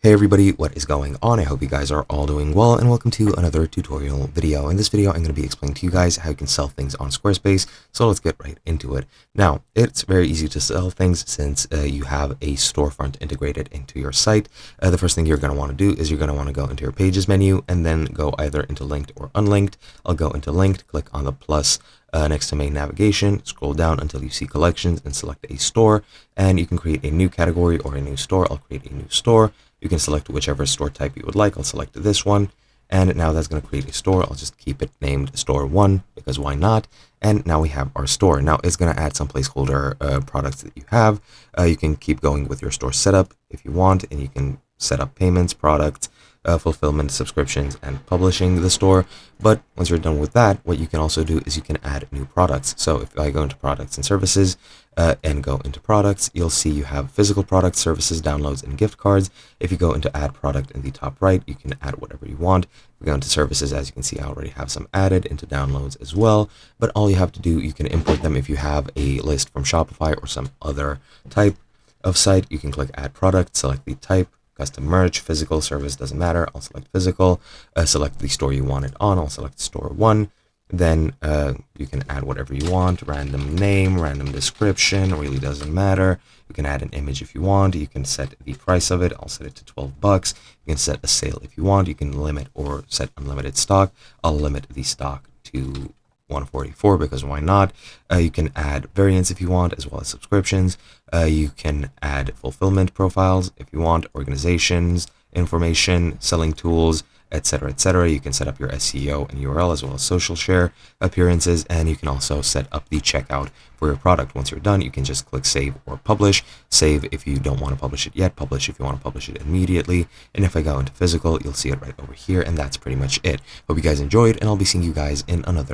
Hey everybody, what is going on? I hope you guys are all doing well, and welcome to another tutorial video. In this video, I'm going to be explaining to you guys how you can sell things on Squarespace, so let's get right into it. Now, it's very easy to sell things since you have a storefront integrated into your site. The first thing you're going to want to do is you're going to want to go into your Pages menu, and then go either into Linked or Unlinked. I'll go into Linked, click on the plus next to main navigation, scroll down until you see collections and select a store, and you can create a new category or a new store. I'll create a new store. You can select whichever store type you would like. I'll select this one, and now that's going to create a store. I'll just keep it named store 1 because why not? And now we have our store. Now it's going to add some placeholder products that you have. You can keep going with your store setup if you want, and you can set up payments, products, fulfillment, subscriptions, and publishing the store. But once you're done with that, what you can also do is you can add new products. So if I go into products and services and go into products, you'll see you have physical products, services, downloads, and gift cards. If you go into add product in the top right, you can add whatever you want. If we go into services, as you can see, I already have some added into downloads as well. But all you have to do, you can import them if you have a list from Shopify or some other type of site. You can click add product, select the type, custom merch, physical, service, doesn't matter. I'll select physical, select the store you want it on. I'll select store 1. Then you can add whatever you want, random name, random description, really doesn't matter. You can add an image if you want. You can set the price of it. I'll set it to $12. You can set a sale if you want. You can limit or set unlimited stock. I'll limit the stock to 144 because why not? You can add variants if you want, as well as subscriptions. You can add fulfillment profiles if you want, organizations, information, selling tools, etc., etc. You can set up your SEO and URL, as well as social share appearances, and you can also set up the checkout for your product. Once you're done, you can just click save or publish. Save if you don't want to publish it yet, publish if you want to publish it immediately. And if I go into physical, you'll see it right over here, and that's pretty much it. Hope you guys enjoyed, and I'll be seeing you guys in another